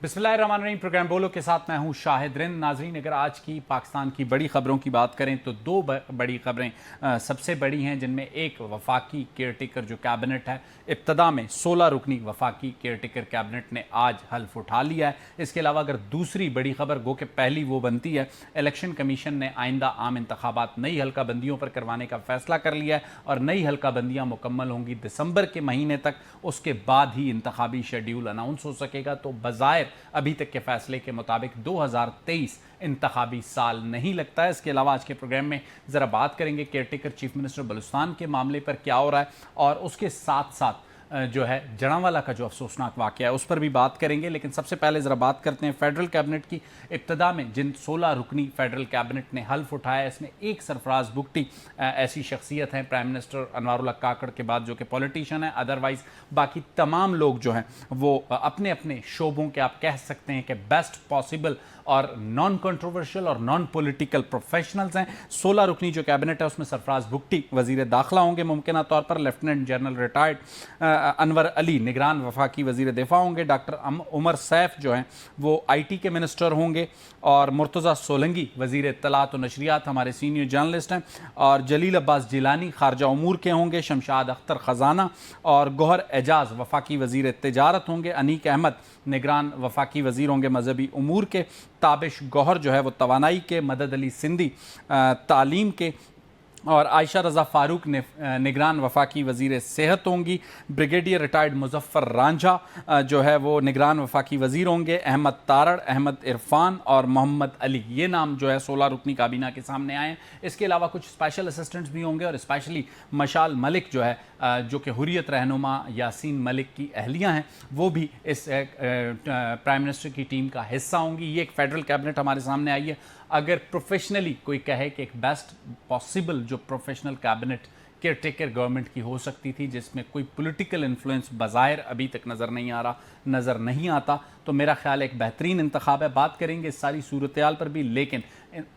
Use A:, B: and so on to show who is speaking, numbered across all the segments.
A: बिस्मिल्लाहिर्रहमानिर्रहीम। प्रोग्राम बोलो के साथ मैं हूं शाहिद रिंद। नाजरीन, अगर आज की पाकिस्तान की बड़ी खबरों की बात करें तो दो बड़ी खबरें सबसे बड़ी हैं, जिनमें एक वफाकी केयर टेकर जो कैबिनेट है, इब्तदा में 16 रुकनी वफाकी केयर टेकर कैबिनेट ने आज हल्फ उठा लिया है। इसके अलावा अगर दूसरी बड़ी खबर गो कि पहली वो बनती है, इलेक्शन कमीशन ने आइंदा आम इंतखाबात नई हल्का बंदियों पर करवाने का फैसला कर लिया है और नई हल्का बंदियाँ मुकम्मल होंगी दिसंबर के महीने तक। उसके बाद ही इंतखाबी शेड्यूल अनाउंस हो सकेगा। तो बज़ाहिर अभी तक के फैसले के मुताबिक 2023 इंतखाबी साल नहीं लगता है। इसके अलावा आज के प्रोग्राम में ज़रा बात करेंगे care taker chief minister Balochistan के मामले पर क्या हो रहा है, और उसके साथ साथ जो है जड़ांवाला का जो अफसोसनाक वाक़या है उस पर भी बात करेंगे। लेकिन सबसे पहले ज़रा बात करते हैं फेडरल कैबिनेट की। इब्तदा में जिन 16 रुकनी फेडरल कैबिनेट ने हल्फ उठाया, इसमें एक सरफराज बुगटी ऐसी शख्सियत हैं प्राइम मिनिस्टर अनवारुल्लाह काकड़ के बाद जो कि पॉलिटिशियन है। अदरवाइज़ बाकी तमाम लोग जो हैं वो अपने अपने शोबों के आप कह सकते हैं कि बेस्ट पॉसिबल और नॉन कंट्रोवर्शियल और नॉन पॉलिटिकल प्रोफेशनल्स हैं। 16 रुकनी जो कैबिनेट है उसमें सरफराज बुगटी वज़ीर दाखिला होंगे मुमकिना तौर पर। Lieutenant general retired Anwar Ali निगरान वफाकी वज़ीर दिफा होंगे। डॉक्टर उमर सैफ जो हैं वो IT के मिनिस्टर होंगे, और मुर्तज़ा सोलंगी वज़ीर इत्तलात और नशरियात हमारे सीनियर जर्नलिस्ट हैं, और जलील अब्बास जिलानी खारजा उमूर के होंगे। शमशाद अख्तर ख़जाना और गौहर एजाज वफाकी वज़ीर तिजारत होंगे। अनीक अहमद निगरान वफाकी वज़ीर होंगे मजहबी उमूर के। ताबिश गौहर जो है वो तवानाई के। मदद अली सिंधी तालीम के, और आयशा रज़ा फ़ारूक ने निगरान वफाकी वज़ीर सेहत होंगी। ब्रिगेडियर रिटायर्ड मुज़फ़्फ़र रांझा जो है वो निगरान वफाकी वज़ीर होंगे। अहमद तारड़, अहमद इरफान और मोहम्मद अली, ये नाम जो है 16 रुकनी काबीना के सामने आए हैं। इसके अलावा कुछ स्पेशल असिस्टेंट्स भी होंगे, और स्पेशली मशाल मलिक जो है जो कि हुर्रियत रहनुमा यासीन मलिक की अहलियाँ हैं, वो भी इस प्राइम मिनिस्टर की टीम का हिस्सा होंगी। ये एक फेडरल कैबिनेट हमारे सामने आई है। अगर प्रोफेशनली कोई कहे कि एक बेस्ट पॉसिबल जो professional cabinet care taker government की हो सकती थी, जिसमें कोई पॉलिटिकल इन्फ्लुएंस बज़ाहिर अभी तक नज़र नहीं आता, तो मेरा ख्याल एक बेहतरीन इंतखाब है। बात करेंगे इस सारी सूरत-ए-हाल पर भी, लेकिन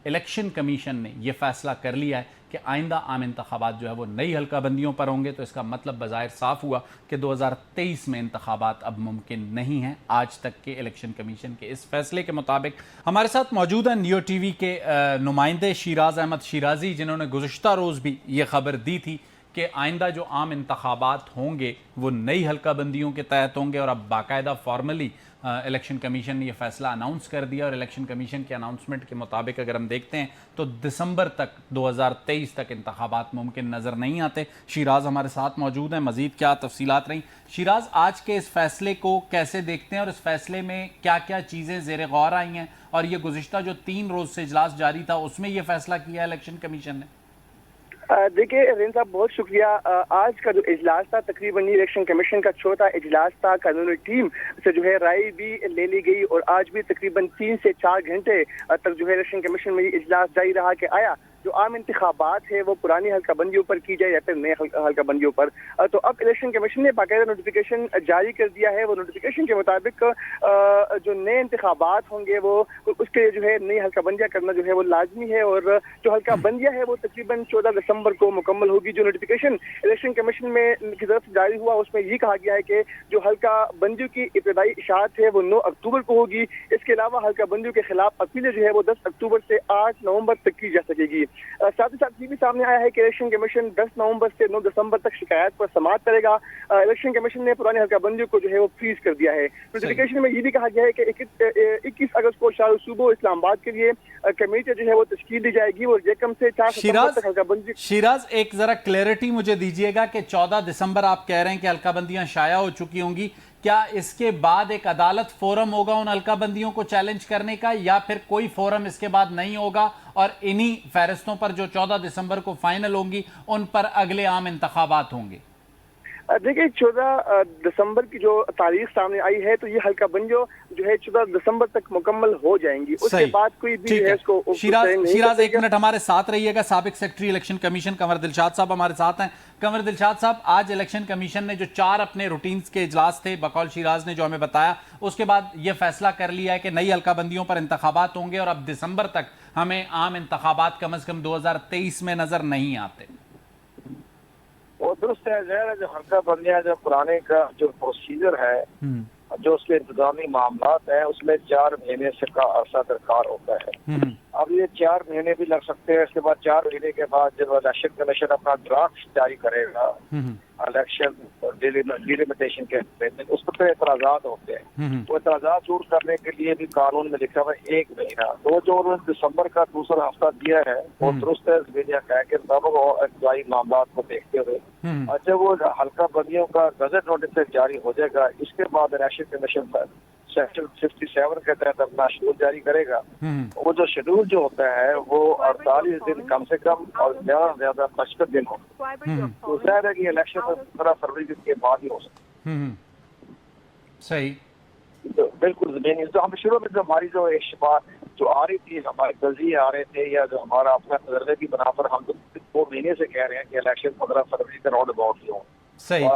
A: इलेक्शन कमीशन ने यह फ़ैसला कर लिया है कि आइंदा आम इंतखाबात जो है वो नई हल्का बंदियों पर होंगे। तो इसका मतलब बज़ाहिर साफ़ हुआ कि 2023 में इंतखाबात अब मुमकिन नहीं हैं आज तक के इलेक्शन कमीशन के इस फैसले के मुताबिक। हमारे साथ मौजूद हैं नियो TV के नुमाइंदे शिराज अहमद शिराजी, जिन्होंने गुज़श्ता रोज़ भी ये खबर दी थी कि आइंदा जो आम इंतखाबात होंगे वो नई हल्का बंदियों के तहत होंगे, और अब बाकायदा फॉर्मली इलेक्शन कमीशन ने यह फ़ैसला अनाउंस कर दिया। और इलेक्शन कमीशन के अनाउंसमेंट के मुताबिक अगर हम देखते हैं तो दिसंबर तक 2023 तक इंतखाबात मुमकिन नज़र नहीं आते। शिराज हमारे साथ मौजूद हैं, मज़ीद क्या तफसीलात रहीं। शिराज, आज के इस फैसले को कैसे देखते हैं, और इस फैसले में क्या क्या चीज़ें ज़ेर गौर आई हैं, और ये गुज़िश्ता जो 3 रोज़ से इजलास जारी था उसमें यह फ़ैसला किया इलेक्शन कमीशन ने?
B: देखिए रिंद साहब, बहुत शुक्रिया। आज का जो इजलास था तकरीबन इलेक्शन कमीशन का चौथा इजलास था। कानूनी टीम से जो है राय भी ले ली गई, और आज भी तकरीबन 3 से 4 घंटे तक जो है इलेक्शन कमीशन में इजलास जारी रहा कि आया जो आम इंतखाबात है वो पुरानी हल्का बंदियों पर की जाए या फिर नए हल्का बंदियों पर। तो अब इलेक्शन कमीशन ने बाकायदा नोटिफिकेशन जारी कर दिया है। वो नोटिफिकेशन के मुताबिक जो नए इंतखाबात होंगे वो उसके जो है नई हल्का बंदियाँ करना जो है वो लाजमी है, और जो हल्का बंदियाँ है वो तकरीबन 14 दिसंबर को मुकम्मल होगी। जो नोटिफिकेशन इलेक्शन कमीशन में की तरफ से जारी हुआ उसमें ये कहा गया है कि जो हल्का बंदियों की इब्तदाई इशाअत है वो 9 अक्टूबर को होगी। इसके अलावा हल्का बंदियों के खिलाफ अपीलें जो है वो 10 अक्टूबर से 8 नवंबर तक की जा सकेगी। साथ ही साथ ये भी सामने आया है कि इलेक्शन कमीशन 10 नवंबर से 9 दिसंबर तक शिकायत पर समाअत करेगा। इलेक्शन कमीशन ने पुरानी हल्का बंदियों को जो है वो फ्रीज कर दिया है। नोटिफिकेशन में ये भी कहा गया है कि 21 अगस्त को शाह सूबो इस्लामाबाद के लिए कमेटी जो है वो तश्कील दी जाएगी, और जेकम से 4 सितंबर तक हल्का बंदी।
A: शिराज, एक जरा क्लैरिटी मुझे दीजिएगा कि 14 दिसंबर आप कह रहे हैं कि हल्का बंदियां शाया हो चुकी होंगी, क्या इसके बाद एक अदालत फोरम होगा उन हल्का बंदियों को चैलेंज करने का, या फिर कोई फोरम इसके बाद नहीं होगा और इन्हीं फहरिस्तों पर जो 14 दिसंबर को फाइनल होंगी उन पर अगले आम इंतखाबात होंगे?
B: देखिए 14 दिसंबर की जो तारीख सामने आई है तो ये हल्का बंदियों जो है 14 दिसंबर तक मुकम्मल हो जाएंगी। उसके बाद कोई भी है इसको
A: शिराज एक मिनट हमारे साथ रहिएगा। साबिक secretary election commission Kanwar Dilshad साहब हमारे साथ हैं। कंवर दिलशाद साहब, आज इलेक्शन कमीशन ने जो 4 अपने रूटीन्स के इजलास थे, बकौल शिराज ने जो हमें बताया, उसके बाद ये फैसला कर लिया है कि नई हल्का बंदियों पर इंतखाबात होंगे, और अब दिसंबर तक हमें आम इंतखाबात कम अज कम 2023 में नजर नहीं आते।
C: वो दुरुस्त है, जो हल्का बंदियां जो पुराने का जो प्रोसीजर है جو اس کے انتظامی معاملات ہیں اس میں 4 مہینے سے کا عرصہ درکار ہوتا ہے. اب یہ 4 مہینے بھی لگ سکتے ہیں. اس کے بعد 4 مہینے کے بعد جب الیکشن کمیشن اپنا ڈرافٹ جاری کرے گا الیکشن ڈیلیمیٹیشن کے اس پر اعتراضات ہوتے ہیں. وہ اعتراضات دور کرنے کے لیے بھی قانون میں لکھا ہوا ہے 1 مہینہ. تو جو انہوں نے دسمبر کا دوسرا ہفتہ دیا ہے وہ درست ہے میڈیا کے مطابق اور ابتدائی معاملات کو دیکھتے ہوئے. اچھا وہ حلقہ بندیوں کا گزٹ نوٹس سے جاری ہو جائے گا. اس کے بعد الیکشن کمیشن سیکشن 57 کے تحت اپنا شیڈول جاری کرے گا. وہ جو شیڈول جو ہوتا ہے وہ 48 دن کم سے کم اور زیادہ سے زیادہ 55 دن ہوتا ہے. تو ظاہر ہے کہ الیکشن 15 فروری کے بعد ہی ہو سکتا ہے.
A: صحیح.
C: تو بالکل زمینی تو ہم شروع میں جو ہماری جو اشتباہ جو آ رہی تھی ہمارے تجزیے آ رہے تھے یا جو ہمارا اپنا تجربے کی بنا پر ہم 2 مہینے سے کہہ رہے ہیں کہ الیکشن 15 فروری کا راؤنڈ اباؤٹ ہی ہوں.
A: صحیح.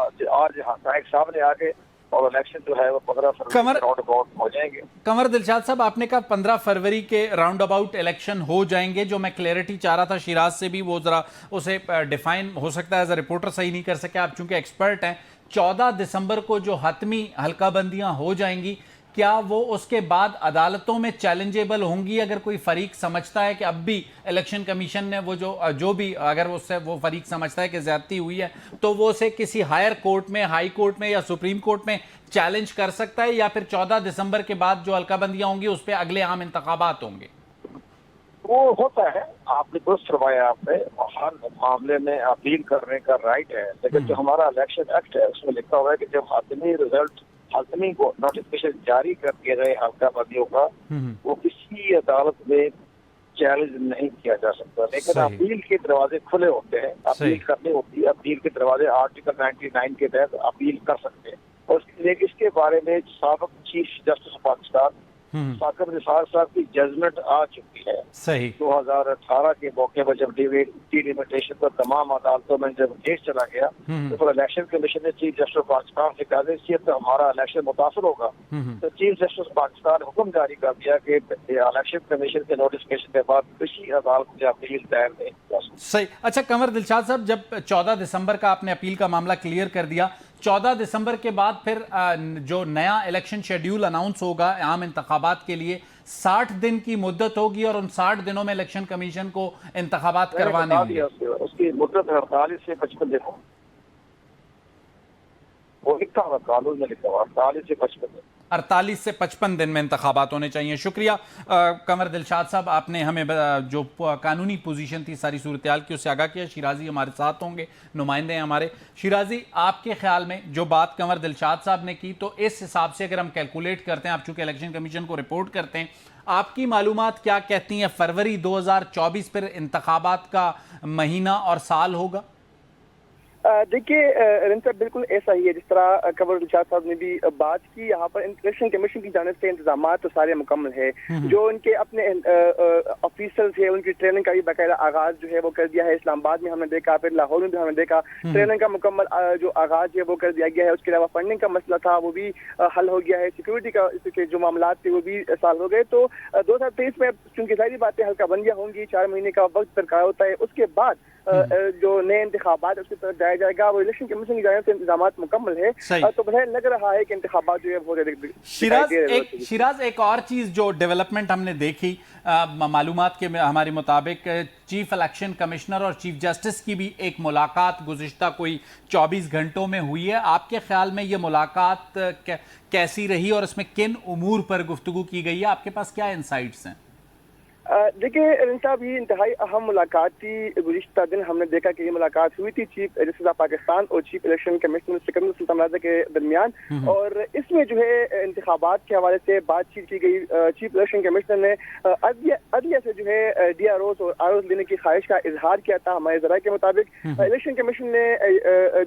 C: آج حقائق سامنے آ کے اور الیکشن جو ہے وہ 15 فروری کے راؤنڈ اباؤٹ ہو جائیں گے.
A: قمر دلشاد صاحب آپ نے کہا 15 فروری کے راؤنڈ اباؤٹ الیکشن ہو جائیں گے. جو میں کلیئرٹی چاہ رہا تھا شیراز سے بھی وہ ذرا اسے ڈیفائن ہو سکتا ہے ایز اے رپورٹر صحیح نہیں کر سکے آپ چونکہ ایکسپرٹ ہیں. 14 دسمبر کو جو حتمی حلقہ بندیاں ہو جائیں گی کیا وہ اس کے بعد عدالتوں میں چیلنجیبل ہوں گی؟ اگر کوئی فریق سمجھتا ہے کہ اب بھی الیکشن کمیشن نے وہ جو بھی اگر اس سے وہ فریق سمجھتا ہے کہ زیادتی ہوئی ہے تو وہ اسے کسی ہائر کورٹ میں ہائی کورٹ میں یا سپریم کورٹ میں چیلنج کر سکتا ہے یا پھر 14 دسمبر کے بعد جو حلقہ بندیاں ہوں گی اس پہ اگلے عام انتخابات ہوں گے؟
C: وہ ہوتا ہے. آپ نے درست فرمایا. آپ نے ہر معاملے میں اپیل کرنے کا رائٹ ہے. لیکن جو ہمارا الیکشن ایکٹ ہے اس میں لکھا ہوا ہے کہ جب حتمی کو نوٹیفکیشن جاری کر دیا جائے حلقہ بندیوں کا وہ کسی عدالت میں چیلنج نہیں کیا جا سکتا. لیکن اپیل کے دروازے کھلے ہوتے ہیں. اپیل کرنی ہوتی ہے. اپیل کے دروازے آرٹیکل 99 کے تحت اپیل کر سکتے ہیں. اور اس کے بارے میں سابق چیف جسٹس پاکستان ثاقب نثار صاحب کی ججمنٹ آ چکی ہے.
A: صحیح.
C: 2018 کے موقع پر جب ڈیلیمیٹیشن پر تمام عدالتوں میں جب کیس چلا گیا تو پھر الیکشن کمیشن نے چیف جسٹس پاکستان سے کہا کہ تو ہمارا الیکشن متاثر ہوگا. تو چیف جسٹس پاکستان حکم جاری کر دیا کہ الیکشن کمیشن کے نوٹیفکیشن کے بعد کسی عدالت میں اپیل دائر نہیں کیا سکتا.
A: صحیح. اچھا قمر دلشاد صاحب جب 14 دسمبر کا آپ نے اپیل کا معاملہ کلیئر کر دیا 14 دسمبر کے بعد پھر جو نیا الیکشن شیڈیول اناؤنس ہوگا عام انتخابات کے لیے 60 دن کی مدت ہوگی اور ان 60 دنوں میں الیکشن کمیشن کو انتخابات کروانے ہوں گے.
C: اس کی مدت 48 سے 55 دن وہ لکھا ہوا قانون میں لکھا ہوا 48 سے 55 دن
A: 48 سے 55 دن میں انتخابات ہونے چاہیے. شکریہ قمر دلشاد صاحب آپ نے ہمیں جو قانونی پوزیشن تھی ساری صورتحال کی اس سے آگاہ کیا. شیرازی ہمارے ساتھ ہوں گے نمائندے ہیں ہمارے. شیرازی آپ کے خیال میں جو بات قمر دلشاد صاحب نے کی تو اس حساب سے اگر ہم کیلکولیٹ کرتے ہیں آپ چونکہ الیکشن کمیشن کو رپورٹ کرتے ہیں آپ کی معلومات کیا کہتی ہیں فروری 2024 پر انتخابات کا مہینہ اور سال ہوگا؟
B: دیکھیے رن صاحب بالکل ایسا ہی ہے جس طرح قمر دلشاد صاحب نے بھی بات کی. یہاں پر الیکشن کمیشن کی جانب سے انتظامات تو سارے مکمل ہے. جو ان کے اپنے آفیسرز ہیں ان کی ٹریننگ کا بھی باقاعدہ آغاز جو ہے وہ کر دیا ہے. اسلام آباد میں ہم نے دیکھا پھر لاہور میں بھی ہم نے دیکھا ٹریننگ کا مکمل جو آغاز ہے وہ کر دیا گیا ہے. اس کے علاوہ فنڈنگ کا مسئلہ تھا وہ بھی حل ہو گیا ہے. سیکورٹی کا جو معاملات تھے وہ بھی سال ہو گئے. تو 2023 میں چونکہ ظاہری باتیں حلقہ بندیاں ہوں گی 4 مہینے کا وقت درکار ہوتا ہے. اس کے بعد جو نئے انتخابات اس کی طرف جایا جائے گا وہ الیکشن کمیشن کی جانب سے انتظامات مکمل ہے. تو بظاہر لگ رہا ہے کہ انتخابات جو ہے بہت
A: شیراز ایک اور چیز جو ڈیولپمنٹ ہم نے دیکھی معلومات کے ہمارے مطابق چیف الیکشن کمشنر اور چیف جسٹس کی بھی ایک ملاقات گزشتہ کوئی 24 گھنٹوں میں ہوئی ہے. آپ کے خیال میں یہ ملاقات کیسی رہی اور اس میں کن امور پر گفتگو کی گئی ہے؟ آپ کے پاس کیا انسائٹس ہیں؟
B: دیکھیے رن صاحب یہ انتہائی اہم ملاقات تھی. گزشتہ دن ہم نے دیکھا کہ یہ ملاقات ہوئی تھی چیف جسٹس آف پاکستان اور چیف الیکشن کمشنر سکندر سلطان رضا کے درمیان اور اس میں جو ہے انتخابات کے حوالے سے بات چیت کی گئی. چیف الیکشن کمشنر نے عدلیہ سے جو ہے ڈی آر اوز اور آر اوز لینے کی خواہش کا اظہار کیا تھا. ہمارے ذرائع کے مطابق الیکشن کمیشن نے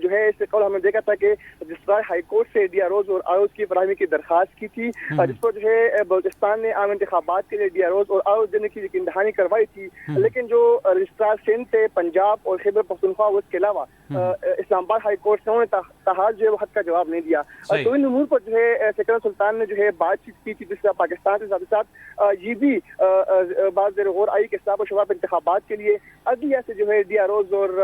B: جو ہے اس سے قبل ہم نے دیکھا تھا کہ جس طرح ہائی کورٹ سے ڈی آر اوز اور آر اوز کی فراہمی کی درخواست کی تھی جس پر جو ہے بلوچستان نے عام انتخابات کے لیے ڈی آر اوز اور آر اوز دینے की यकीन दहानी करवाई थी, लेकिन जो रजिस्ट्रार सिंध थे, पंजाब और खैबर पख्तूनख्वा, उसके अलावा इस्लामाबाद हाई कोर्ट से उन्होंने ताहाल जो है वो हद का जवाब नहीं दिया। तो इन उमूर पर जो है सेक्रेटरी सुल्तान ने जो है बातचीत की थी, जिससे पाकिस्तान के साथ साथ ये भी बात देर गौर आई कि इस्लाम और शबाब इंतखाबात के लिए अगलिया से जो है DROs और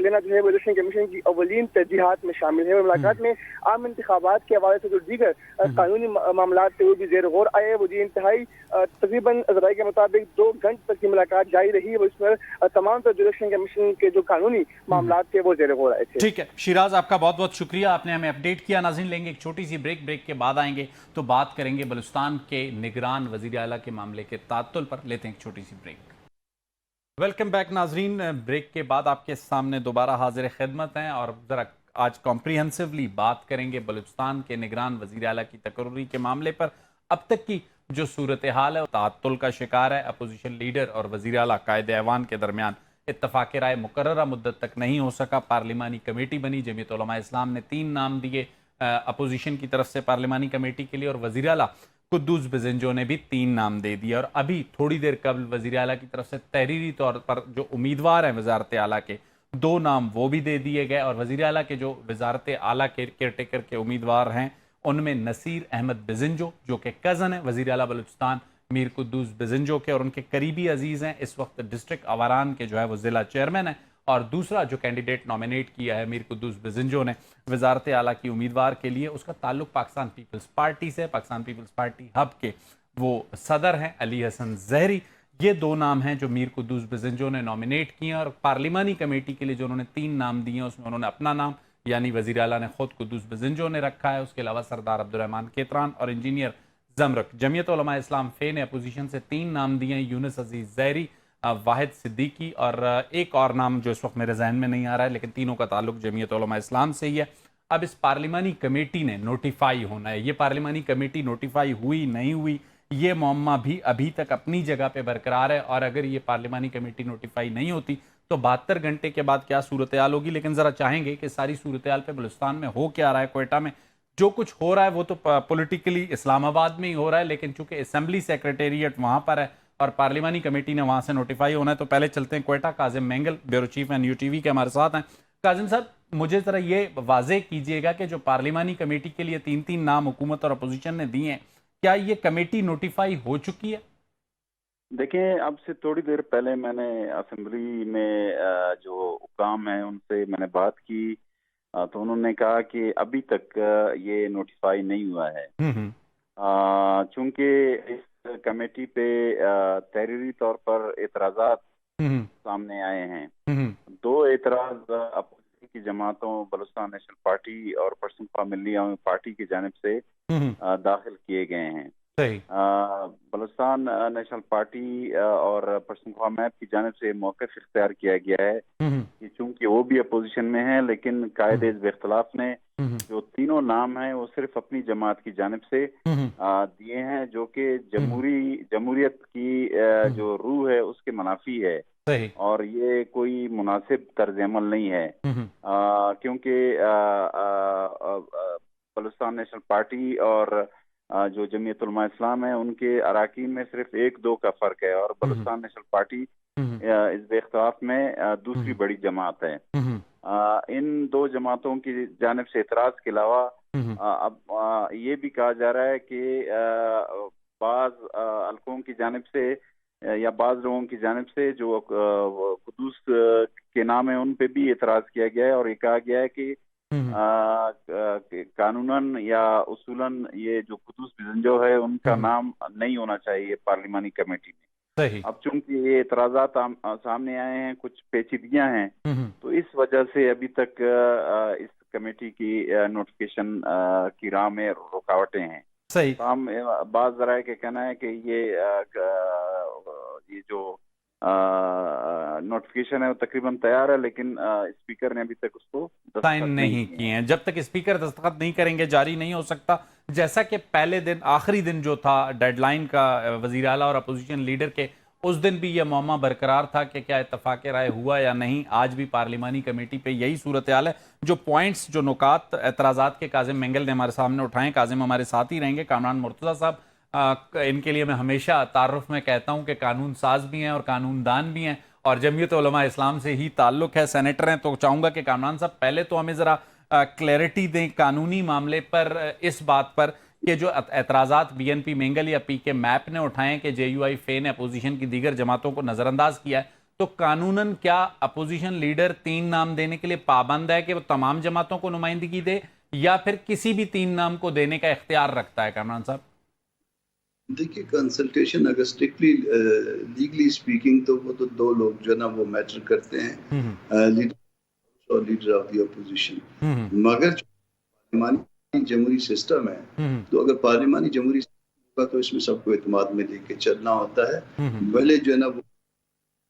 B: लेना जो है वो इलेक्शन कमीशन की अवलीन तरजीहात में शामिल है। और मुलाकात में आम इंतखाबात के हवाले से जो दीगर कानूनी मामला थे वो भी जेर गौर आए। वो जी इंतहाई तकरीबन ज़राए के मुताबिक 2 घंटे तक की मुलाकात जारी रही। वो इसमें तमाम जो इलेक्शन कमीशन के जो कानूनी मामला थे वो जेर गौर आए थे।
A: ठीक है शिराज, आपका बहुत बहुत शुक्रिया, आपने हमें अपडेट किया। नाज़रीन लेंगे एक छोटी सी ब्रेक के बाद आएंगे तो बात करेंगे बलूचिस्तान के निगरान वज़ीर आला के मामले के तात्तुल पर। लेते हैं एक छोटी सी ब्रेक। वेलकम बैक नाजरीन, ब्रेक के बाद आपके सामने दोबारा हाजिर खिदमत हैं और ज़रा आज कॉम्प्रिहेंसिवली बात करेंगे बलूचिस्तान के निगरान वज़ीर आला की तकर्री के मामले पर। अब तक की जो सूरत हाल है ताअत्तुल का शिकार है। अपोजिशन लीडर और वज़ीर आला कायदे ऐवान के दरमियान इत्तफ़ाक़ राय मुकर्ररा मुद्दत तक नहीं हो सका। पार्लिमानी कमेटी बनी, जमीयत उलमा इस्लाम ने 3 नाम दिए अपोजिशन की तरफ से पार्लिमानी कमेटी के लिए, और वज़ीर आला कुद्दूस बिज़ंजो ने भी 3 नाम दे दिए। और अभी थोड़ी देर कबल वज़ीर आला की तरफ से तहरीरी तौर पर जो उम्मीदवार हैं वज़ारत आला के 2 नाम वो भी दे दिए गए। और वज़ीर आला के जो वज़ारत आला के केयरटेकर के उम्मीदवार हैं उनमें नसीर अहमद बिज़ंजो जो कि कज़न है वज़ीर आला बलूचिस्तान मीर कुद्दूस बिज़ंजो के और उनके करीबी अजीज़ हैं, इस वक्त डिस्ट्रिक्ट आवारान के जो है वो ज़िला चेयरमैन है। और दूसरा जो कैंडिडेट नॉमिनेट किया है मीर कुद्दूस बिज़ंजो ने वज़ारत आला की उम्मीदवार के लिए, उसका ताल्लुक पाकिस्तान पीपल्स पार्टी से। पाकिस्तान पीपल्स पार्टी हब के वो सदर हैं अली हसन ज़हरी। ये 2 नाम हैं जो मीर कुद्दूस बिज़ंजो ने नॉमिनेट किए हैं। और पार्लिमानी कमेटी के लिए जो उन्होंने 3 नाम दिए हैं उसमें उन्होंने अपना नाम यानी वज़ीर आला ने खुद कुद्दूस बिज़ंजो ने रखा है। उसके अलावा सरदार अब्दुर्रहमान केतरान और इंजीनियर ज़मरक। जमीयत उलमा इस्लाम फे ने अपोजिशन से 3 नाम दिए हैं, यूनुस अजीज़ ज़हरी, वाहिद सिद्दीकी और एक और नाम जो इस वक्त मेरे जहन में नहीं आ रहा है, लेकिन तीनों का ताल्लुक जमीयत उलमा इस्लाम से ही है। अब इस पार्लिमानी कमेटी ने नोटिफाई होना है। ये पार्लिमानी कमेटी नोटिफाई हुई नहीं हुई ये मुअम्मा भी अभी तक अपनी जगह पे बरकरार है। और अगर ये पार्लिमानी कमेटी नोटिफाई नहीं होती तो 72 घंटे के बाद क्या सूरत हाल होगी। लेकिन ज़रा चाहेंगे कि सारी सूरत हाल पे बलूचिस्तान में हो क्या रहा है। क्वेटा में जो कुछ हो रहा है वो तो पॉलिटिकली इस्लामाबाद में ही हो रहा है, लेकिन चूंकि असेंबली सेक्रेटेरिएट वहाँ पर है और पार्लिमानी कमेटी ने वहाँ से नोटिफाई होना है, तो पहले चलते हैं Quetta. Kazim Mengal bureau chief NUTV के हमारे साथ हैं। काजिम साहब, मुझे ज़रा ये वाज़े कीजिएगा कि जो पार्लिमानी कमेटी के लिए 3 नाम हुकूमत और अपोजिशन ने दिए हैं, क्या ये कमेटी नोटिफाई हो चुकी है?
D: देखें, अब से थोड़ी देर पहले मैंने असेंबली में जो हुकाम है उनसे मैंने बात की, तो उन्होंने कहा कि अभी तक ये नोटिफाई नहीं हुआ है। चूंकि इस कमेटी पे तहरीरी तौर पर एतराज़ात सामने आए हैं। 2 एतराज़ अपोजिशन की जमातों बलूचिस्तान नेशनल पार्टी और पख्तूनख्वा मिल्ली अवामी पार्टी की जानिब से दाखिल किए गए हैं। बलूचिस्तान नेशनल पार्टी और पख्तूनख्वा मैप की जानिब से मौक़िफ़ इख्तियार किया गया है कि चूंकि वो भी अपोजिशन में है, लेकिन कायदे इख्तिलाफ ने जो 3 नाम हैं वो सिर्फ अपनी जमात की जानिब से दिए हैं, जो कि जमहूरियत की जो रूह है उसके मुनाफी है। और ये कोई मुनासिब तर्ज अमल नहीं है, क्योंकि बलूचिस्तान नेशनल पार्टी और जो जमीयत उलमा इस्लाम है उनके अराकीन में सिर्फ 1-2 का फर्क है, और बलूचिस्तान नेशनल पार्टी इस इख्तिलाफ में दूसरी बड़ी जमात है। इन 2 जमातों की जानिब से एतराज के अलावा अब ये भी कहा जा रहा है कि बाज हल्कों की जानिब से या बाज लोगों की जानिब से जो कुद्दूस के नाम है उन पे भी एतराज किया गया है, और ये कहा गया है कि कानूनन या उसूलन ये जो कुद्दूस बिज़ंजो है उनका नाम नहीं होना चाहिए पार्लिमानी कमेटी में। अब चूंकि ये एतराज़ात सामने आए हैं, कुछ पेचीदगियां हैं, तो इस वजह से अभी तक इस कमेटी की नोटिफिकेशन की राह में रुकावटें हैं।
A: सही।
D: तो हम बात जरा के कहना है कि ये जो नोटिफिकेशन है वो तकरीबन तैयार है, लेकिन स्पीकर ने अभी तक उसको
A: साइन नहीं किए हैं। जब तक स्पीकर दस्तखत नहीं करेंगे जारी नहीं हो सकता। जैसा कि पहले दिन आखिरी दिन जो था डेडलाइन का वज़ीर आला और अपोजिशन लीडर के, उस दिन भी यह मामला बरकरार था कि क्या इत्तफाक राय हुआ या नहीं। आज भी पार्लिमानी कमेटी पे यही सूरत हाल है। जो पॉइंट्स जो नुकात एतराज़ात के काजिम मेंगल ने हमारे सामने उठाए, काजिम हमारे साथ ही रहेंगे, कामरान मुर्तज़ा साहब इनके लिए मैं हमेशा तारुफ में कहता हूं कि कानून साज भी हैं और कानून दान भी हैं और जमीयत उलमा इस्लाम से ही ताल्लुक़ है, सेनेटर हैं। तो चाहूँगा कि कामरान साहब पहले तो हमें ज़रा क्लैरिटी दें कानूनी मामले पर, इस बात पर कि जो एतराज़ात BNP मेंगल या PK मैप ने उठाएं कि JUI फे ने अपोजिशन की दीगर जमातों को नज़रअंदाज किया है, तो कानूनन क्या अपोजिशन लीडर 3 नाम देने के लिए पाबंद है कि वो तमाम जमातों को नुमाइंदगी दे या फिर किसी भी 3 नाम को देने का इख्तियार रखता है? कामरान साहब
E: देखिए, कंसल्टेशन अगर स्ट्रिक्टली लीगली स्पीकिंग तो वो तो 2 लोग जो ना वो मैटर करते हैं, लीडर और लीडर ऑफ द अपोजिशन। मगर जो पार्लिमानी जमहूरी सिस्टम है, तो अगर पार्लिमानी जमहूरी सिस्टम होगा तो इसमें सबको एतमाद में लेके चलना होता है, भले जो है ना वो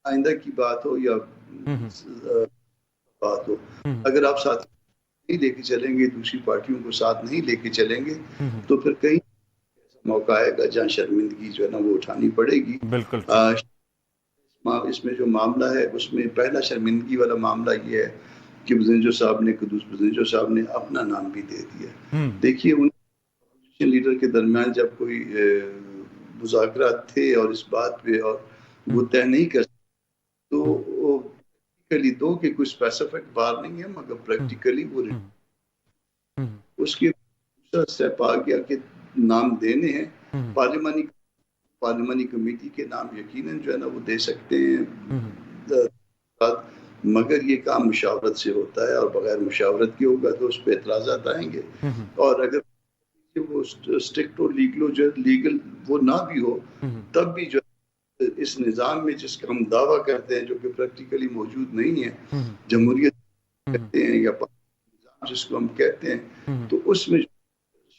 E: आइंदा की बात हो या बात हो। अगर आप साथ नहीं लेके चलेंगे, दूसरी पार्टियों को साथ नहीं लेके चलेंगे, तो फिर कहीं मौका आएगा जहाँ शर्मिंदगी जो है ना वो उठानी पड़ेगी।
A: बिल्कुल।
E: इसमें जो मामला है उसमें पहला शर्मिंदगी वाला मामला ये है कि बज़ेंजो साहब ने, कुद्दूस बज़ेंजो साहब ने अपना नाम भी दे दिया। देखिए, उन अपोजिशन लीडर के दरमियान जब कोई मुज़ाकरात थे और इस बात पे और वो तय नहीं कर तो प्रैक्टिकली दो के कोई स्पेसिफिक बार नहीं है, मगर प्रैक्टिकली वो उसके दूसरा स्टेप आ गया कि नाम देने हैं। पार्लिमानी कमेटी के नाम यकीनन जो है ना वो दे सकते हैं, मगर ये काम मुशावरत से होता है और बगैर मुशावरत के होगा तो उस पर एतराज़ात आएंगे। और अगर वो स्ट्रिक्ट और लीगल वो ना भी हो, तब भी जो इस निज़ाम में जिसका हम दावा करते हैं, जो कि प्रैक्टिकली मौजूद नहीं है, जमहूरियत कहते हैं या निज़ाम जिसको हम कहते हैं, तो उसमें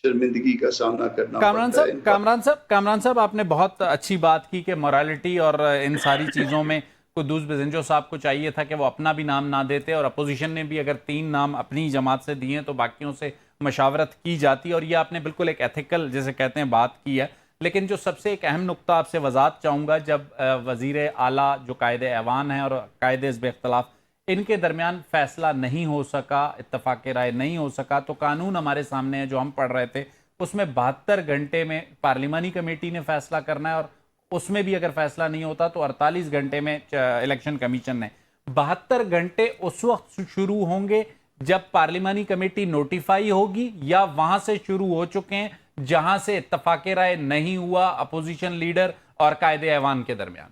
E: शर्मिंदगी का सामना करना पड़ता है।
A: कामरान साहब आपने बहुत अच्छी बात की कि मोरालिटी और इन सारी चीज़ों में कुद्दूस बज़ेंजो साहब को चाहिए था कि वो अपना भी नाम ना देते, और अपोजिशन ने भी अगर 3 नाम अपनी जमात से दिए तो बाकियों से मशावरत की जाती, और ये आपने बिल्कुल एक एथिकल जैसे कहते हैं बात की है। लेकिन जो सबसे एक अहम नुक्ता आपसे वजाहत चाहूँगा, जब वज़ीर आला जो कायदे ऐवान है और कायदे हिज़्ब इख्तिलाफ, इनके दरमियान फैसला नहीं हो सका, इत्तफाक़ राय नहीं हो सका, तो कानून हमारे सामने है जो हम पढ़ रहे थे, उसमें 72 घंटे में पार्लिमानी कमेटी ने फैसला करना है, और उसमें भी अगर फैसला नहीं होता तो 48 घंटे में इलेक्शन कमीशन ने। 72 घंटे उस वक्त शुरू होंगे जब पार्लिमानी कमेटी नोटिफाई होगी, या वहां से शुरू हो चुके हैं जहां से इत्तफाक़ राय नहीं हुआ अपोजिशन लीडर और कायदे ऐवान के दरमियान?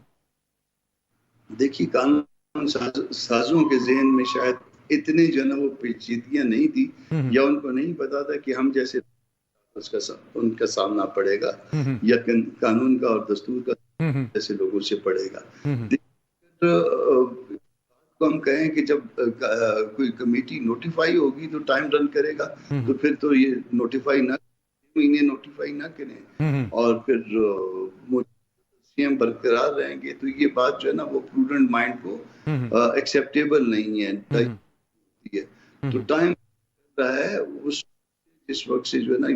E: देखिए, कानून साजों के ज़हन में शायद इतने जो है वो पेचीदगियां नहीं थी, या उनको नहीं पता था कि हम जैसे उनका सामना पड़ेगा या कानून का और दस्तूर का जैसे लोगों से पड़ेगा। तो हम कहें कि जब कोई कमेटी नोटिफाई होगी तो टाइम रन करेगा, तो फिर तो ये नोटिफाई ना करें और फिर सीएम बरकरार रहेंगे, तो ये बात जो है ना वो प्रूडेंट माइंड को एक्सेप्टेबल नहीं है। तो टाइम रहा है उस इस वक्त से जो है ना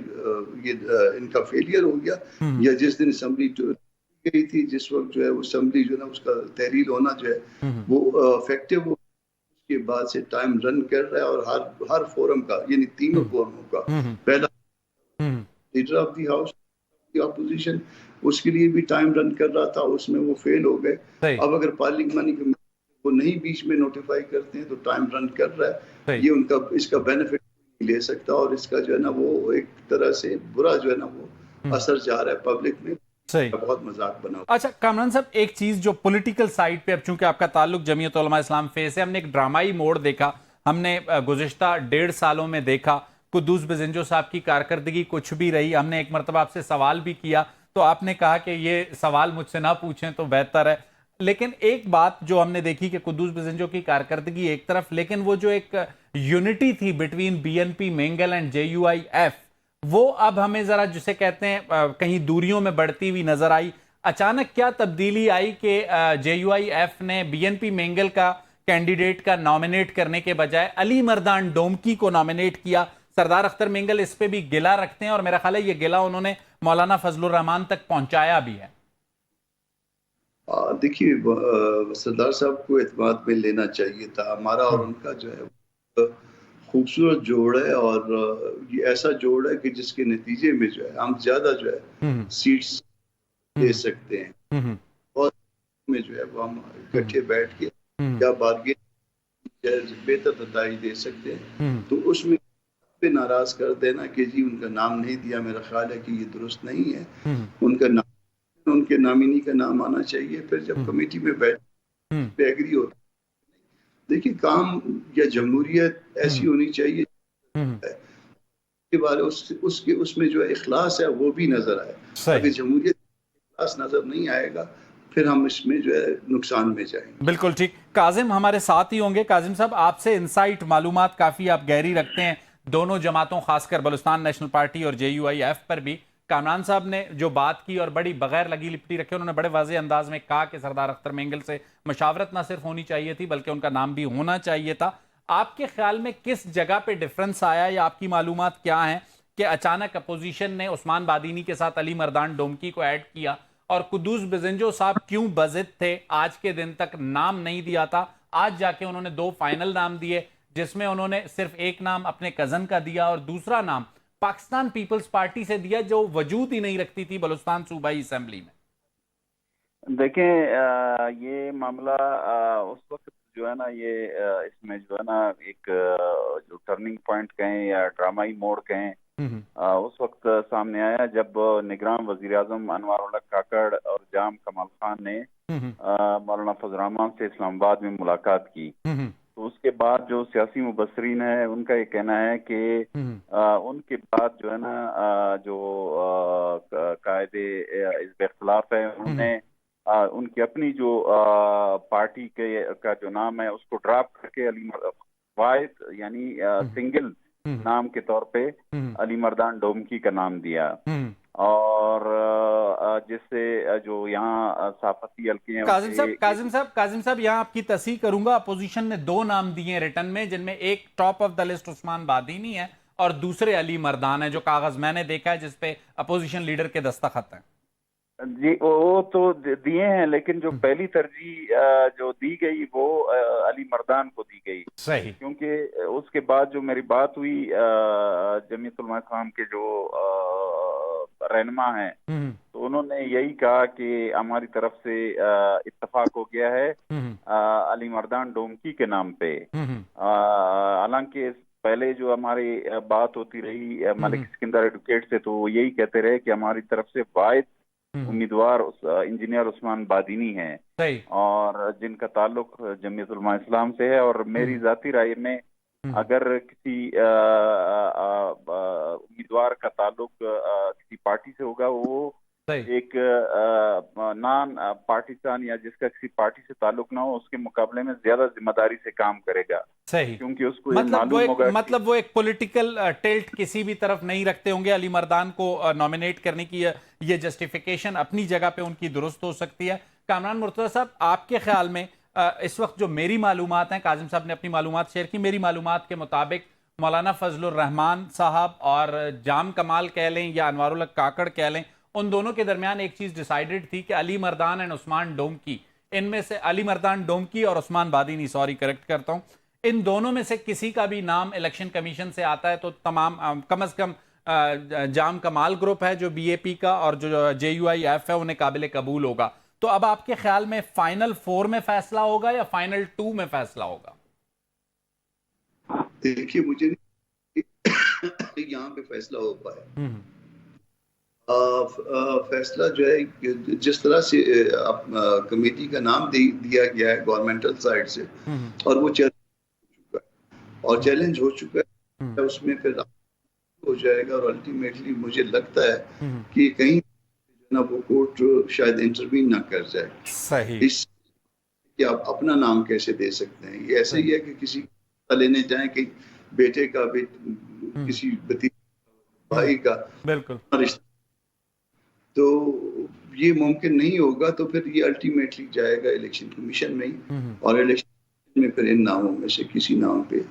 E: ये इनका फेलियर हो गया, या जिस दिन असेंबली गई थी, जिस वक्त जो है वो असेंबली जो है ना उसका तहरीर होना जो है वो इफेक्टिव हो, उसके बाद से टाइम रन कर रहा है। और हर फोरम का, यानी तीनों फोरमों का, पहला leader of the house opposition, उसके लिए भी टाइम रन कर रहा था, उसमें वो फेल हो गए। अब अगर पार्लिमानी कमेटी को नहीं बीच में नोटिफाई करते हैं तो टाइम रन कर रहा है, ये उनका इसका बेनिफिट ले सकता, और इसका जो है ना वो एक तरह से बुरा जो है ना वो असर जा रहा है पब्लिक में। सही, बहुत मजाक बना।
A: अच्छा कामरान साहब, एक चीज जो पॉलिटिकल साइड पे, अब चूंकि आपका ताल्लुक जमीयत उलमा इस्लाम फे से, हमने एक ड्रामाई मोड़ देखा, हमने गुज़िश्ता 1.5 सालों में देखा कुद्दूस बज़ेंजो साहब की कारकर्दगी कुछ भी रही। हमने एक मरतबा आपसे सवाल भी किया तो आपने कहा कि ये सवाल मुझसे ना पूछें तो बेहतर है। लेकिन एक बात जो हमने देखी कि कुद्दूस बज़ेंजो की कारकर्दगी एक तरफ, लेकिन वो जो एक यूनिटी थी between BNP Mengal and JUIF, वो अब हमें जरा जिसे कहते हैं कहीं दूरियों में बढ़ती हुई नजर आई। अचानक क्या तब्दीली आई कि JUIF ने BNP मेंगल का कैंडिडेट का नॉमिनेट करने के बजाय अली मर्दान डोमकी को नॉमिनेट किया? सरदार अख्तर मेंगल इस पे भी गिला रखते हैं और मेरा ख्याल है ये गिला उन्होंने मौलाना फजलुर रहमान तक पहुंचाया भी है।
E: देखिए, सरदार साहब को एतमाद में लेना चाहिए था। हमारा और उनका जो है خوبصورت جوڑ ہے، اور یہ ایسا جوڑ ہے کہ جس کے نتیجے میں جو ہے ہم زیادہ جو ہے سیٹس دے سکتے ہیں، اور میں جو ہے وہ ہم اکٹھے بیٹھ کے یا بارگین بہتر نتائج دے سکتے ہیں. تو اس میں پہ ناراض کر دینا کہ جی ان کا نام نہیں دیا، میرا خیال ہے کہ یہ درست نہیں ہے. ان کا نام، ان کے نامینی کا نام آنا چاہیے. پھر جب کمیٹی میں بیٹھ پہ ایگری ہوتا، دیکھیے کام یا جمہوریت ایسی ہونی چاہیے کے بارے اس میں جو اخلاص ہے وہ بھی نظر آئے. اگر جمہوریت اخلاص نظر نہیں آئے گا پھر ہم اس میں جو ہے نقصان میں جائیں گے.
A: بالکل ٹھیک. کاظم ہمارے ساتھ ہی ہوں گے. کاظم صاحب، آپ سے انسائٹ، معلومات کافی آپ گہری رکھتے ہیں دونوں جماعتوں، خاص کر بلوچستان نیشنل پارٹی اور JUIF پر بھی. کامران صاحب نے جو بات کی اور بڑی بغیر لگی لپٹی رکھے، انہوں نے بڑے واضح انداز میں کہا کہ سردار اختر مینگل سے مشاورت نہ صرف ہونی چاہیے تھی بلکہ ان کا نام بھی ہونا چاہیے تھا. آپ کے خیال میں کس جگہ پہ ڈیفرنس آیا، یا آپ کی معلومات کیا ہیں کہ اچانک اپوزیشن نے عثمان بادینی کے ساتھ علی مردان ڈومکی کو ایڈ کیا، اور قدوس بزنجو صاحب کیوں بضد تھے، آج کے دن تک نام نہیں دیا تھا، آج جا کے انہوں نے 2 فائنل نام دیے جس میں انہوں نے صرف ایک نام اپنے کزن کا دیا اور دوسرا نام پاکستان پیپلز پارٹی سے دیا جو وجود ہی نہیں رکھتی تھی بلوچستان صوبائی اسمبلی میں؟
D: دیکھیں یہ معاملہ اس وقت جو ہے نا، یہ اس میں جو ہے نا ایک جو ٹرننگ پوائنٹ کہیں یا ڈرامائی موڑ کہیں، اس وقت سامنے آیا جب نگران وزیر اعظم انوار الحق کاکڑ اور جام کمال خان نے مولانا فضل الرحمان سے اسلام آباد میں ملاقات کی. تو اس کے بعد جو سیاسی مبصرین ہیں ان کا یہ کہنا ہے کہ ان کے بعد جو ہے نا جو قائد حزب اختلاف ہے انہوں نے ان کی اپنی جو پارٹی کا جو نام ہے اس کو ڈراپ کر کے علی واحد یعنی سنگل نام کے طور پہ علی مردان ڈومکی کا نام دیا. اور جس سے جو یہاں صحافتی حلقے ہیں.
A: کاظم صاحب یہاں آپ کی تصحیح کروں گا، اپوزیشن نے 2 نام دیے ہیں ریٹن میں، جن میں ایک ٹاپ آف دا لسٹ عثمان بادینی ہے اور دوسرے علی مردان ہے، جو کاغذ میں نے دیکھا ہے جس پہ اپوزیشن لیڈر کے دستخط ہیں.
D: جی وہ تو دیے ہیں، لیکن جو پہلی ترجیح جو دی گئی وہ علی مردان کو دی گئی.
A: صحیح.
D: کیونکہ اس کے بعد جو میری بات ہوئی جمعیت علماء اسلام کے جو رہنما ہیں تو انہوں نے یہی کہا کہ ہماری طرف سے اتفاق ہو گیا ہے علی مردان ڈومکی کے نام پہ. حالانکہ پہلے جو ہماری بات ہوتی رہی ملک اسکندر ایڈوکیٹ سے، تو وہ یہی کہتے رہے کہ ہماری طرف سے واحد امیدوار انجینئر عثمان بادینی ہیں اور جن کا تعلق جمعیت علماء اسلام سے ہے. اور میری ذاتی رائے میں اگر کسی امیدوار کا تعلق کسی پارٹی سے ہوگا، وہ ایک نان پارٹیسان یا جس کا کسی پارٹی سے تعلق نہ ہو، اس کے مقابلے میں زیادہ ذمہ داری سے کام کرے گا.
A: صحیح.
D: کیونکہ اس کو معلوم ہوگا
A: مطلب وہ ایک پولیٹیکل ٹلٹ کسی بھی طرف نہیں رکھتے ہوں گے. علی مردان کو نومینیٹ کرنے کی یہ جسٹیفیکیشن اپنی جگہ پہ ان کی درست ہو سکتی ہے. کامران مرتضی صاحب، آپ کے خیال میں اس وقت جو میری معلومات ہیں، کاظم صاحب نے اپنی معلومات شیئر کی، میری معلومات کے مطابق مولانا فضل الرحمان صاحب اور جام کمال کہہ لیں یا انوار الحق کاکڑ کہہ لیں، ان دونوں کے درمیان ایک چیز ڈیسائیڈڈ تھی کہ علی مردان اینڈ عثمان ڈومکی، ان میں سے علی مردان ڈومکی اور عثمان بادینی، کریکٹ کرتا ہوں، ان دونوں میں سے کسی کا بھی نام الیکشن کمیشن سے آتا ہے تو تمام کم از کم جام کمال گروپ ہے جو BAP کا اور جو JUIF ہے انہیں قابل قبول ہوگا. تو اب آپ کے خیال میں فائنل 4 میں فیصلہ ہوگا یا فائنل 2 میں فیصلہ ہوگا؟
E: دیکھیے مجھے یہاں پہ فیصلہ ہو پائے. فیصلہ جو ہے جس طرح سے کمیٹی کا نام دیا گیا ہے گورنمنٹل سائڈ سے، اور وہ چیلنج ہو چکا ہے اس میں پھر ہو جائے گا. اور الٹیمیٹلی مجھے لگتا ہے کہ کہیں وہ کورٹ شاید انٹروین نہ کر جائے.
A: صحیح.
E: اس کہ آپ اپنا نام کیسے دے سکتے ہیں؟ یہ ایسا ہی ہے کہ کسی لینے جائیں کہ بیٹے کا کسی بھائی کا
A: بالکل
E: رشتہ، تو یہ ممکن نہیں ہوگا. تو پھر یہ الٹیمیٹلی جائے گا الیکشن کمیشن میں ہی، اور الیکشن میں پھر ان ناموں میں سے کسی نام پہ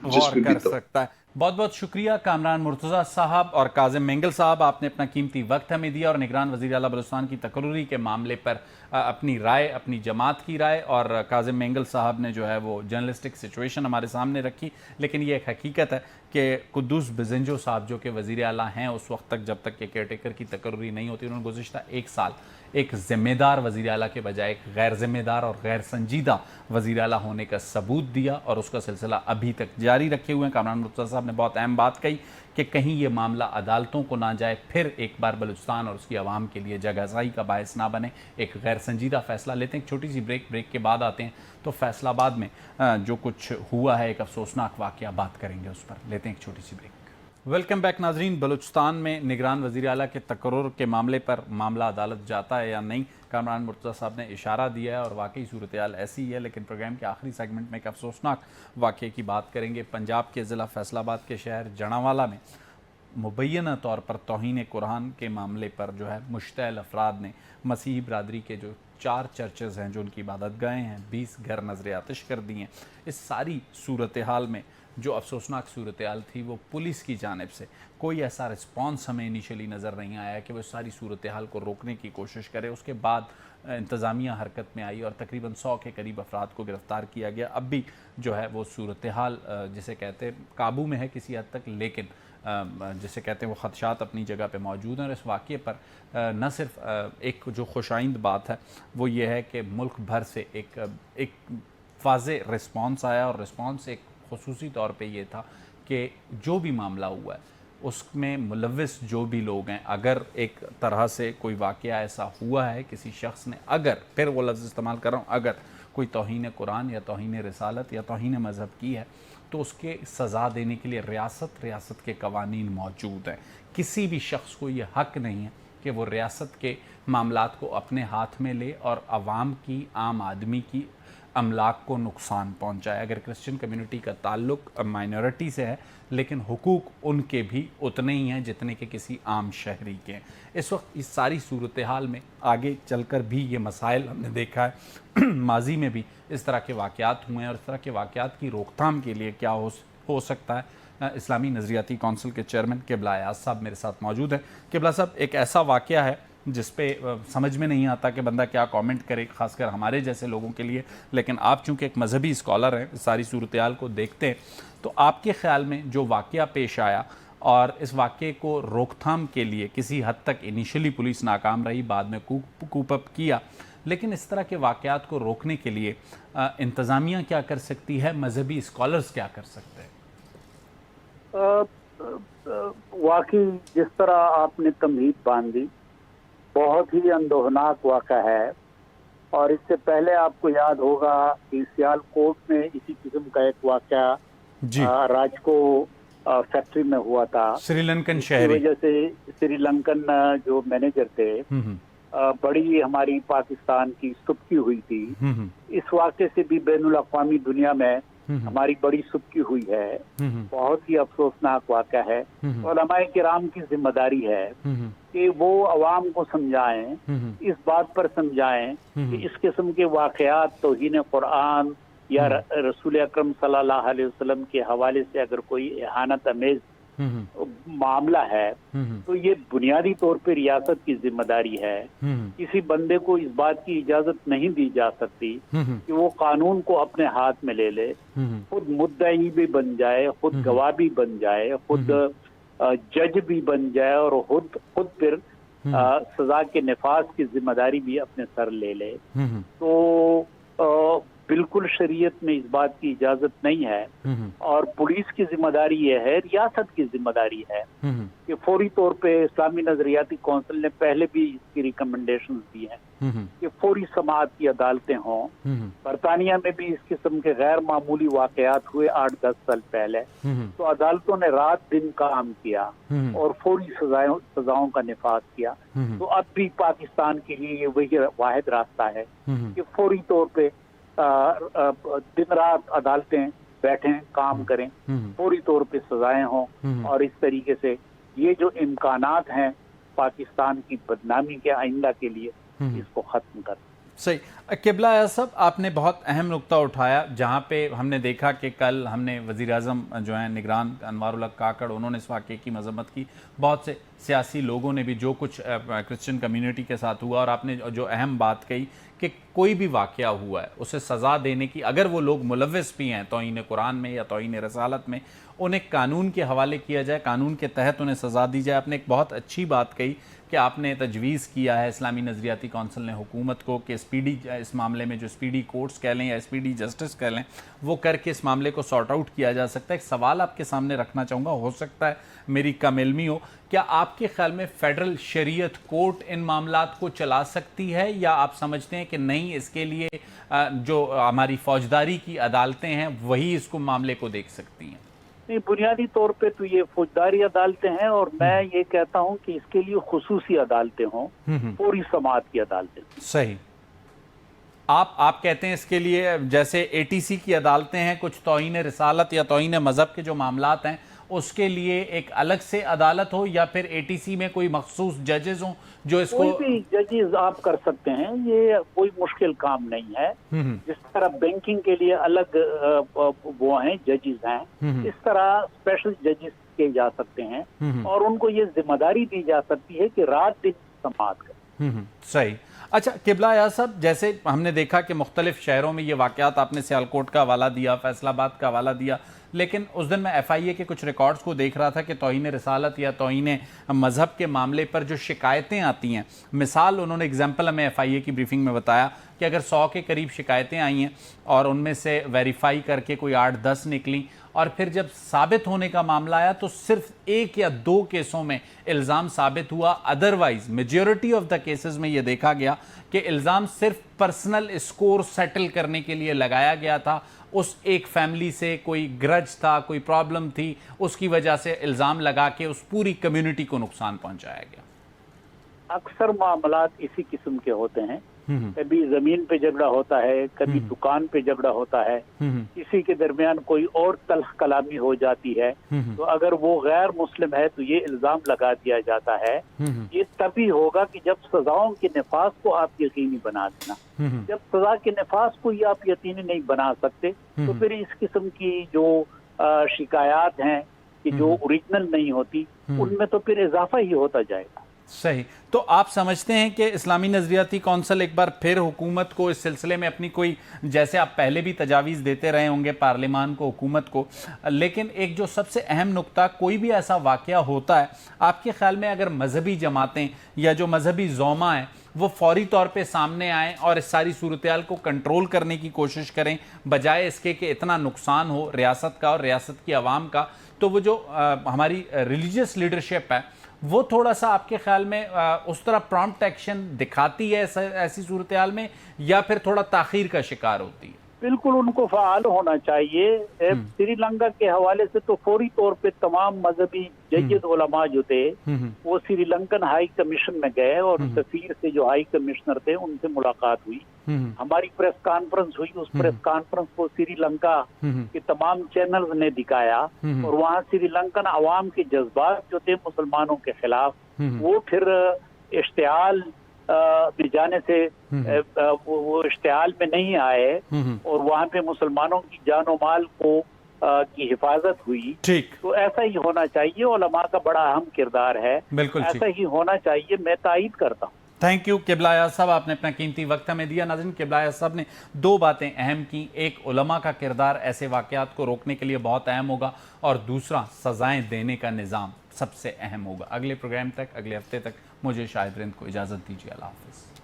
A: غور کر سکتا ہے. बहुत बहुत शुक्रिया कामरान मुर्तज़ा साहब और काज़िम मेंगल साहब, आपने अपना कीमती वक्त हमें दिया और निगरान वज़ीर आला बलूचिस्तान की तकर्रुरी के मामले पर अपनी राय, अपनी जमात की राय, और काज़िम मेंगल साहब ने जो है वो जर्नलिस्टिक सिचुएशन हमारे सामने रखी। लेकिन ये एक हकीकत है कि कुद्दूस बिजेंजो साहब जो कि वज़ीर आला हैं, उस वक्त तक जब तक कि केयर टेकर की तकर्रुरी नहीं होती, उन्होंने गुज़िश्ता एक साल एक ज़िम्मेदार वज़ीर आला के बजाय एक गैर ज़िम्मेदार और गैर संजीदा वज़ीर आला होने का सबूत दिया, और उसका सिलसिला अभी तक जारी रखे हुए हैं। कामरान मुर्तज़ा साहब ने बहुत अहम बात कही कि कहीं ये मामला अदालतों को ना जाए, फिर एक बार बलूचिस्तान और उसकी आवाम के लिए जगहज़ाही का बायस ना बने, एक गैर संजीदा फ़ैसला लेते हैं। एक छोटी सी ब्रेक के बाद आते हैं तो फैसलाबाद में जो कुछ हुआ है, एक अफसोसनाक वाक़या, बात करेंगे उस पर। लेते हैं एक छोटी सी ब्रेक। वेलकम बैक नाजरीन। बलूचिस्तान में निगरान वज़ीर आला के तकर्रुर के मामले पर मामला अदालत जाता है या नहीं, कामरान मुर्तज़ा साहब ने इशारा दिया है और वाकई सूरत हाल ऐसी ही है। लेकिन प्रोग्राम के आखिरी सेगमेंट में एक अफसोसनाक वाक़े की बात करेंगे। पंजाब के ज़िला फैसलाबाद के शहर जनावाला में मुबैना तौर पर तौहीन कुरान के मामले पर जो है मुश्तअल अफराद ने मसीही बरादरी के जो 4 चर्चेज़ हैं, जो उनकी इबादत गाहें हैं, 20 घर नजर आतिश कर दिए हैं। इस सारी सूरत हाल में जो अफसोसनाक सूरत हाल थी, वो पुलिस की जानिब से कोई ऐसा रिस्पॉन्स हमें इनिशियली नज़र नहीं आया कि वो सारी सूरत हाल को रोकने की कोशिश करे। उसके बाद इंतज़ामिया हरकत में आई और तकरीबन 100 के करीब अफराद को गिरफ़्तार किया गया। अब भी जो है वो सूरत हाल जिसे कहते हैं काबू में है किसी हद तक, लेकिन जिसे कहते हैं वो ख़दशात अपनी जगह पे मौजूद हैं। और इस वाक़े पर न सिर्फ एक जो खुशाइंद बात है वो ये है कि मुल्क भर से एक वाज़ेह रिस्पॉन्स आया, और रिस्पॉन्स एक खुसूसी तौर पे ये था कि जो भी मामला हुआ है उसमें मुलव्विस जो भी लोग हैं, अगर एक तरह से कोई वाक़या ऐसा हुआ है, किसी शख्स ने अगर, फिर वो लफ्ज़ इस्तेमाल कर रहा हूँ, अगर कोई तौहीन कुरान या तौहीन रिसालत या तौहीन मज़हब की है, तो उसके सज़ा देने के लिए रियासत के कवानीन मौजूद हैं। किसी भी शख्स को ये हक़ नहीं है कि वो रियासत के मामलात को अपने हाथ में ले और आवाम की, आम आदमी की अमलाक को नुकसान पहुंचाए। अगर क्रिश्चियन कम्युनिटी का ताल्लुक माइनॉरिटी से है, लेकिन हुकूक उनके भी उतने ही हैं जितने के किसी आम शहरी के हैं। इस वक्त इस सारी सूरत हाल में आगे चलकर भी ये मसाइल हमने देखा है माजी में भी इस तरह के वाक़यात हुए हैं, और इस तरह के वाक़यात की रोकथाम के लिए क्या हो सकता है। इस्लामी नज़रियाती कौंसिल के चेयरमैन क़िबला अयाज़ साहब मेरे साथ मौजूद हैं। क़िबला साहब, एक ऐसा वाक़या है जिस पे समझ में नहीं आता कि बंदा क्या कमेंट करे, ख़ासकर हमारे जैसे लोगों के लिए, लेकिन आप चूँकि एक मजहबी स्कॉलर हैं, सारी सूरत हाल को देखते हैं, तो आपके ख़्याल में जो वाक़या पेश आया और इस वाक़े को रोकथाम के लिए किसी हद तक इनिशियली पुलिस नाकाम रही, बाद में कूप अप किया, लेकिन इस तरह के वाक़यात को रोकने के लिए इंतज़ामिया क्या कर सकती है, मजहबी स्कॉलर्स क्या कर सकते हैं?
F: वाकई जिस तरह आपने तमहीद बांधी, बहुत ही अंदोहनाक वाक़ा है। और इससे पहले आपको याद होगा कि सियालकोट में इसी किस्म का एक वाक़ा राजको फैक्ट्री में हुआ था।
A: श्रीलंकन शहरी,
F: वजह से श्रीलंकन जो मैनेजर थे, बड़ी हमारी पाकिस्तान की सुबकी हुई थी। इस वाक़े से भी बैनुल अक़वामी दुनिया में हमारी बड़ी सुबकी हुई है। बहुत ही अफसोसनाक वाक़ा है। उलमाए किराम की जिम्मेदारी है कि वो अवाम को समझाएं, इस बात पर समझाएं कि इस किस्म के वाक़यात तौहीन कुरान या रसूल अकरम सल्लल्लाहु अलैहि वसल्लम के हवाले से अगर कोई इहानत अमेज मामला है तो ये बुनियादी तौर पे रियासत की जिम्मेदारी है। किसी बंदे को इस बात की इजाजत नहीं दी जा सकती कि वो कानून को अपने हाथ में ले ले, खुद मुद्दई भी बन जाए, खुद गवाह भी बन जाए, खुद जज भी बन जाए और खुद फिर सजा के नफाज की जिम्मेदारी भी अपने सर ले ले। तो बिल्कुल शरीयत में इस बात की इजाजत नहीं है। और पुलिस की जिम्मेदारी ये है, रियासत की जिम्मेदारी है कि फौरी तौर पे इस्लामी नजरियाती कौंसिल ने पहले भी इसकी रिकमेंडेशन दी हैं कि फौरी समाअत की अदालतें हों। बरतानिया में भी इस किस्म के गैर मामूली वाकयात हुए 8-10 साल पहले, तो अदालतों ने रात दिन काम किया और फौरी सजाओं का निफाज किया। तो अब भी पाकिस्तान के लिए ये वही वाहिद रास्ता है कि फौरी तौर पे दिन रात अदालतें बैठें, काम करें, पूरी तौर पे सजाएं हों और इस तरीके से ये जो इम्कानात हैं पाकिस्तान की बदनामी के आइंदा के लिए इसको खत्म कर।
A: صحیح قبلہ صاحب، آپ نے بہت اہم نقطہ اٹھایا جہاں پہ ہم نے دیکھا کہ کل ہم نے وزیر اعظم جو ہیں نگران انوار الحق کاکڑ، انہوں نے اس واقعے کی مذمت کی، بہت سے سیاسی لوگوں نے بھی، جو کچھ کرسچن کمیونٹی کے ساتھ ہوا، اور آپ نے جو اہم بات کہی کہ کوئی بھی واقعہ ہوا ہے اسے سزا دینے کی، اگر وہ لوگ ملوث بھی ہیں توہین قرآن میں یا توہین رسالت میں، انہیں قانون کے حوالے کیا جائے، قانون کے تحت انہیں سزا دی جائے۔ آپ نے ایک بہت اچھی بات کہی کہ آپ نے تجویز کیا ہے اسلامی نظریاتی کونسل نے حکومت کو کہ اسپیڈی، اس معاملے میں جو اسپیڈی کورٹس کہہ لیں یا اسپیڈی جسٹس کہہ لیں، وہ کر کے اس معاملے کو سارٹ آؤٹ کیا جا سکتا ہے۔ ایک سوال آپ کے سامنے رکھنا چاہوں گا، ہو سکتا ہے میری کم علمی ہو، کیا آپ کے خیال میں فیڈرل شریعت کورٹ ان معاملات کو چلا سکتی ہے، یا آپ سمجھتے ہیں کہ نہیں، اس کے لیے جو ہماری فوجداری کی عدالتیں ہیں وہی اس کو معاملے کو دیکھ سکتی ہیں؟
F: نہیں، بنیادی طور پہ تو یہ فوجداری عدالتیں ہیں، اور میں یہ کہتا ہوں کہ اس کے لیے خصوصی عدالتیں ہوں، پوری سماعت کی عدالتیں۔
A: صحیح، آپ کہتے ہیں اس کے لیے جیسے اے ٹی سی کی عدالتیں ہیں، کچھ توہین رسالت یا توہین مذہب کے جو معاملات ہیں اس کے لیے ایک الگ سے عدالت ہو، یا پھر اے ٹی سی میں کوئی مخصوص ججز ہوں جو اس کو؟
F: کوئی بھی ججز آپ کر سکتے ہیں، یہ کوئی مشکل کام نہیں ہے۔ جس طرح بینکنگ کے لیے الگ وہ ہیں ججز ہیں، اس طرح اسپیشل ججز کیے جا سکتے ہیں، اور ان کو یہ ذمہ داری دی جا سکتی ہے کہ رات دن سماعت کریں۔
A: صحیح۔ اچھا قبلہ ایاز صاحب، جیسے ہم نے دیکھا کہ مختلف شہروں میں یہ واقعات، آپ نے سیالکوٹ کا حوالہ دیا، فیصل آباد کا حوالہ دیا، لیکن اس دن میں ایف آئی اے کے کچھ ریکارڈز کو دیکھ رہا تھا کہ توہین رسالت یا توہین مذہب کے معاملے پر جو شکایتیں آتی ہیں، مثال انہوں نے ایگزامپل ہمیں ایف آئی اے کی بریفنگ میں بتایا کہ اگر 100 کے قریب شکایتیں آئی ہیں اور ان میں سے ویریفائی کر کے کوئی 8-10 نکلیں، اور پھر جب ثابت ہونے کا معاملہ آیا تو صرف 1 یا 2 کیسوں میں الزام ثابت ہوا، otherwise majority of the cases میں یہ دیکھا گیا کہ الزام صرف پرسنل اسکور سیٹل کرنے کے لیے لگایا گیا تھا، اس ایک فیملی سے کوئی گرج تھا، کوئی پرابلم تھی، اس کی وجہ سے الزام لگا کے اس پوری کمیونٹی کو نقصان پہنچایا گیا۔
F: اکثر معاملات اسی قسم کے ہوتے ہیں، کبھی زمین پہ جھگڑا ہوتا ہے، کبھی دکان پہ جھگڑا ہوتا ہے، کسی کے درمیان کوئی اور تلخ کلامی ہو جاتی ہے، تو اگر وہ غیر مسلم ہے تو یہ الزام لگا دیا جاتا ہے۔ یہ تبھی ہوگا کہ جب سزاؤں کے نفاذ کو آپ یقینی بنا دینا۔ جب سزا کے نفاذ کو یہ آپ یقینی نہیں بنا سکتے تو پھر اس قسم کی جو شکایات ہیں کہ جو اوریجنل نہیں ہوتی، ان میں تو پھر اضافہ ہی ہوتا جائے گا۔
A: صحیح۔ تو آپ سمجھتے ہیں کہ اسلامی نظریاتی کونسل ایک بار پھر حکومت کو اس سلسلے میں اپنی کوئی، جیسے آپ پہلے بھی تجاویز دیتے رہے ہوں گے پارلیمان کو، حکومت کو، لیکن ایک جو سب سے اہم نقطہ، کوئی بھی ایسا واقعہ ہوتا ہے آپ کے خیال میں اگر مذہبی جماعتیں یا جو مذہبی زعما ہیں وہ فوری طور پہ سامنے آئیں اور اس ساری صورتحال کو کنٹرول کرنے کی کوشش کریں، بجائے اس کے کہ اتنا نقصان ہو ریاست کا اور ریاست کی عوام کا، تو وہ جو ہماری ریلیجیس لیڈرشپ ہے وہ تھوڑا سا آپ کے خیال میں اس طرح پرامپٹ ایکشن دکھاتی ہے ایسی صورتحال میں، یا پھر تھوڑا تاخیر کا شکار ہوتی ہے؟
F: بالکل ان کو فعال ہونا چاہیے۔ سری لنکا کے حوالے سے تو فوری طور پہ تمام مذہبی جید علماء جو تھے وہ سری لنکن ہائی کمیشن میں گئے، اور سفیر سے جو ہائی کمشنر تھے ان سے ملاقات ہوئی، ہماری پریس کانفرنس ہوئی، اس پریس کانفرنس کو سری لنکا کے تمام چینلز نے دکھایا، اور وہاں سری لنکن عوام کے جذبات جو تھے مسلمانوں کے خلاف وہ پھر اشتعال بھی جانے سے وہ اشتعال میں نہیں آئے، اور وہاں پہ مسلمانوں کی جان و مال کو کی حفاظت ہوئی۔
A: ٹھیک،
F: تو ایسا ہی ہونا چاہیے، علماء کا بڑا اہم کردار ہے،
A: بالکل
F: ایسا ہی ہونا چاہیے، میں تائید کرتا ہوں۔
A: تھینک یو قبلہ ایاز صاحب، آپ نے اپنا قیمتی وقت ہمیں دیا۔ ناظرین، قبلہ ایاز صاحب نے 2 باتیں اہم کی، ایک علماء کا کردار ایسے واقعات کو روکنے کے لیے بہت اہم ہوگا، اور دوسرا سزائیں دینے کا نظام سب سے اہم ہوگا۔ اگلے پروگرام تک، اگلے ہفتے تک مجھے شاہد رند کو اجازت دیجیے، اللہ حافظ۔